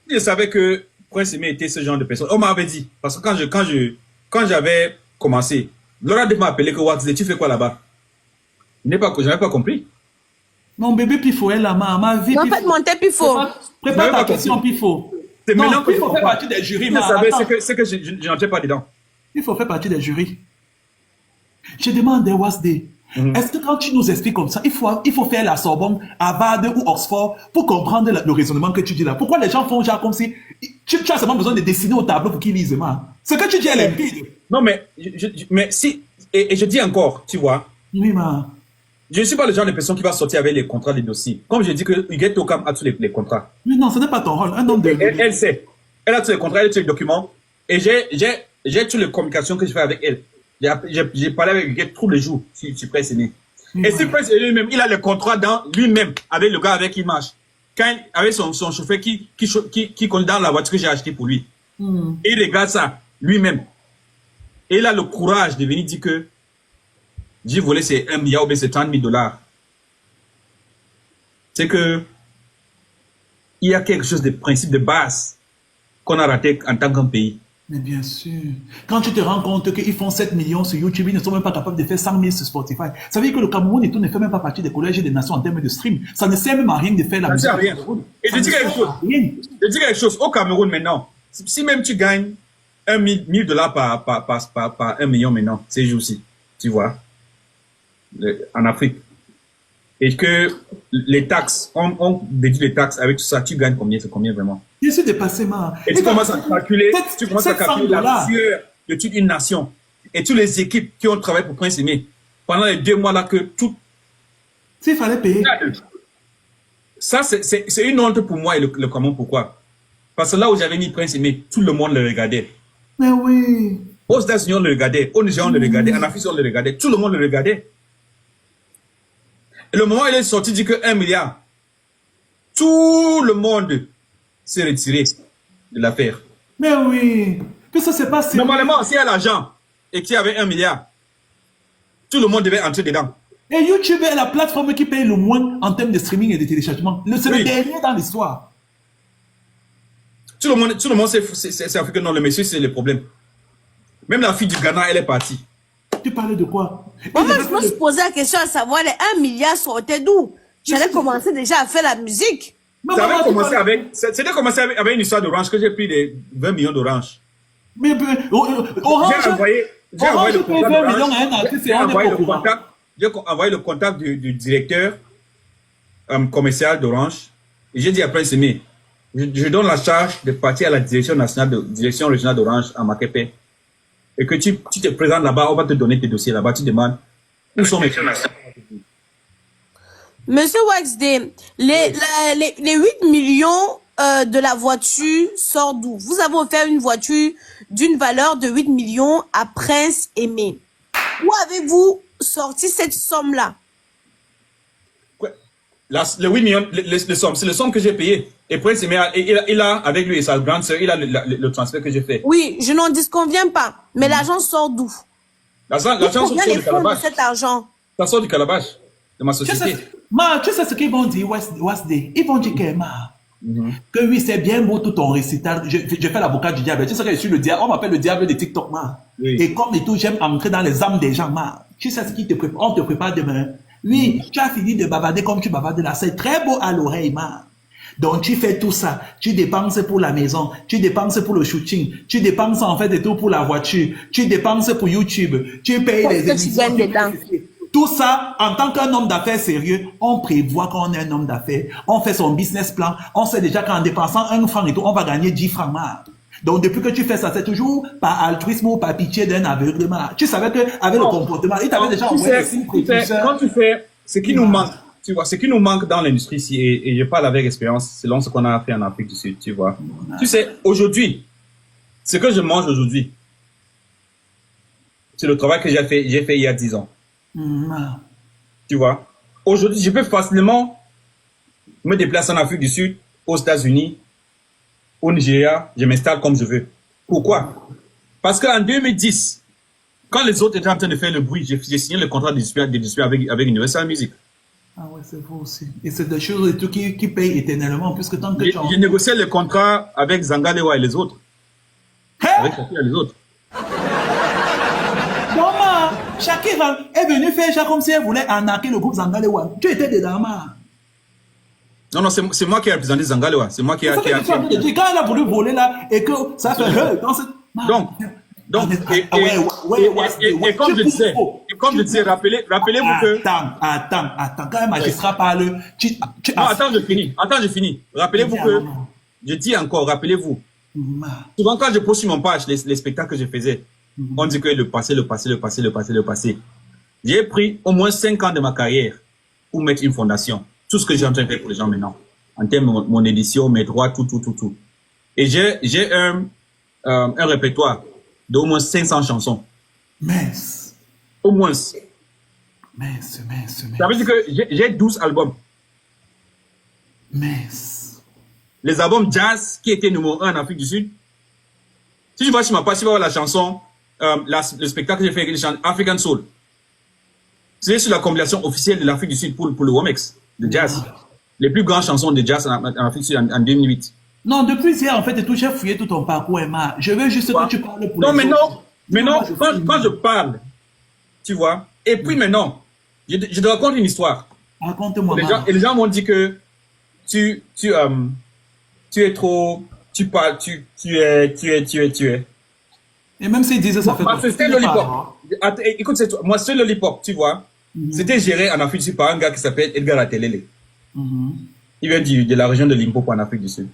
Je savais que Prince Aimé était ce genre de personne. On m'avait dit, parce que quand j'avais commencé, Laura m'a appelé que Wax, tu fais quoi là-bas? Je n'avais pas compris. Mon bébé Pifo est là, ma vie. En fait, monter Pifo. Prépare ta question, Pifo. C'est maintenant que Pifo fait partie des jurys, je savais ce que je n'entrais pas dedans. Pifo fait partie des jurys. Je demande à Wasdé, est-ce que quand tu nous expliques comme ça, il faut faire la Sorbonne, Harvard ou Oxford pour comprendre le raisonnement que tu dis là? Pourquoi les gens font genre comme si tu as seulement besoin de dessiner au tableau pour qu'ils lisent, man? Ce que tu dis est limpide. Non, mais si, et je dis encore, tu vois. Oui, man. Je ne suis pas le genre de personne qui va sortir avec les contrats des dossiers. Comme je dis que Huguette Ocam a tous les contrats. Mais non, ce n'est pas ton rôle. Un homme de... Elle sait. Elle a tous les contrats, elle a tous les documents. Et j'ai toutes les communications que je fais avec elle. J'ai parlé avec Huguette tous les jours sur Prince Aimé. Et si Prince Aimé lui-même, il a les contrats dans lui-même, avec le gars avec qui il marche. Avec son chauffeur qui conduit dans la voiture que j'ai achetée pour lui. Et il regarde ça lui-même. Et il a le courage de venir dire que j'ai volé c'est 1 milliard ou bien c'est 30 000 $. C'est que il y a quelque chose de principe de base qu'on a raté en tant qu'un pays. Mais bien sûr. Quand tu te rends compte qu'ils font 7 millions sur YouTube, ils ne sont même pas capables de faire 100 000 sur Spotify. Ça veut dire que le Cameroun et tout ne fait même pas partie des collèges et des nations en termes de stream. Ça ne sert même à rien de faire la musique. Ça ne sert à rien. Et je dis quelque chose. Je dis quelque chose. Au Cameroun maintenant, si même tu gagnes 1 000 $ par 1 million maintenant, ces jours-ci, tu vois, en Afrique, et que les taxes, on déduit les taxes avec tout ça, tu gagnes combien? C'est combien vraiment? Je suis dépassé, man. Et tu commences à calculer, la sueur de toute une nation et toutes les équipes qui ont travaillé pour Prince Aimé pendant les 2 mois là que tout. S'il fallait payer. Ça, c'est une honte pour moi et le Cameroun. Pourquoi? Parce que là où j'avais mis Prince Aimé, tout le monde le regardait. Mais oui. Aux États-Unis, on le regardait. Au Niger, on le regardait. En Afrique, on le regardait. Tout le monde le regardait. Et le moment où il est sorti, il dit que 1 milliard. Tout le monde s'est retiré de l'affaire. Mais oui. Que ça c'est pas sérieux. Normalement, s'il y a l'argent et qu'il y avait 1 milliard, tout le monde devait entrer dedans. Et YouTube est la plateforme qui paye le moins en termes de streaming et de téléchargement. C'est le dernier dans l'histoire. Tout le monde c'est africain. Non, le monsieur, c'est le problème. Même la fille du Ghana, elle est partie. Tu parlais de quoi? Moi, je me suis posé la question à savoir les 1 milliard sortait d'où? J'allais commencer déjà à faire la musique. Ça avait commencé avec une histoire d'Orange que j'ai pris des 20 millions d'Orange. Mais Orange, j'ai envoyé le contact. J'ai envoyé le contact du directeur commercial d'Orange. Et j'ai dit à Prince Aimé, je donne la charge de partir à la direction régionale d'Orange à Makepe. Et que tu te présentes là-bas, on va te donner tes dossiers là-bas, tu demandes où sont mes nationaux. Monsieur Waxday, les 8 millions de la voiture sortent d'où? Vous avez offert une voiture d'une valeur de 8 millions à Prince Aimé. Où avez-vous sorti cette somme-là? Le 8 millions, c'est le somme que j'ai payé. Et Prince Aimé, il a, avec lui et sa grande sœur, il a le transfert que j'ai fait. Oui, je n'en disconviens pas. Mais l'argent sort d'où? L'argent sort du calabash. Cet argent. Ça sort du calabash de ma société. Tu sais ce qu'ils vont dire, Wasdé? Ils vont dire que oui, c'est bien beau tout ton récital. Je fais l'avocat du diable. Tu sais que je suis le diable. On m'appelle le diable de TikTok, man. Oui. Et comme et tout, j'aime entrer dans les âmes des gens, man. Tu sais ce qui te prépare? On te prépare demain. Oui, tu as fini de bavarder comme tu bavardes là. C'est très beau à l'oreille, man. Donc, tu fais tout ça. Tu dépenses pour la maison. Tu dépenses pour le shooting. Tu dépenses en fait et tout pour la voiture. Tu dépenses pour YouTube. Tu payes les émissions. Tout ça, en tant qu'un homme d'affaires sérieux, on prévoit qu'on est un homme d'affaires. On fait son business plan. On sait déjà qu'en dépensant 1 franc et tout, on va gagner 10 francs. Man. Donc, depuis que tu fais ça, c'est toujours par altruisme ou par pitié d'un aveuglement. Tu savais qu'avec le comportement, il t'avait déjà envoyé des signes précurseurs. Quand tu fais ce qui nous manque, tu vois, ce qui nous manque dans l'industrie ici, et je parle avec expérience, selon ce qu'on a fait en Afrique du Sud, tu vois. Tu sais, aujourd'hui, ce que je mange aujourd'hui, c'est le travail que j'ai fait il y a 10 ans. Tu vois. Aujourd'hui, je peux facilement me déplacer en Afrique du Sud, aux États-Unis, au Nigeria, je m'installe comme je veux. Pourquoi? Parce qu'en 2010, quand les autres étaient en train de faire le bruit, j'ai signé le contrat de distribution avec Universal Music. Ah ouais, c'est vrai aussi. Et c'est des choses et tout qui payent éternellement, puisque tant que J'ai négocié le contrat avec Zangalewa et les autres. Hein? Avec Shaki et les autres. Maman, Shakira est venue faire ça comme si elle voulait arnaquer le groupe Zangalewa. Tu étais dedans, ma. Non, non, c'est moi qui ai représenté Zangalewa. C'est moi qui ai... Quand elle a voulu voler là, et que ça fait... Donc, et comme je disais, rappelez-vous que... Attends, quand un magistrat parle... Non, attends, je finis. Rappelez-vous que... Je dis encore, rappelez-vous. Souvent, quand je pose sur mon page les spectacles que je faisais, on dit que le passé. J'ai pris au moins 5 ans de ma carrière pour mettre une fondation. Tout ce que j'ai en train de faire pour les gens maintenant. En termes de mon édition, mes droits, tout. Et j'ai un répertoire d'au moins 500 chansons. Mince. Au moins. Mince. Ça veut dire que j'ai 12 albums. Mince. Les albums jazz qui étaient numéro 1 en Afrique du Sud. Si tu vois sur ma page, tu vas voir la chanson, le spectacle que j'ai fait avec les chansons African Soul. C'est sur la compilation officielle de l'Afrique du Sud pour le Womex, de jazz. Les plus grandes chansons de jazz en Afrique du Sud en 2008. Non, depuis hier, en fait, et tout, j'ai fouillé tout ton parcours, Emma. Je veux juste que tu parles pour non, les autres. Mais non, quand je parle, tu vois, et puis maintenant, je te raconte une histoire. Raconte-moi, et les gens m'ont dit que tu es trop, tu parles, tu es. Et même s'ils disaient ça fait pas. C'était Lollipop. Écoute, moi, c'est Lollipop, tu vois. C'était géré en Afrique du Sud par un gars qui s'appelle Edgar Atelele. Il vient de la région de Limpopo en Afrique du Sud.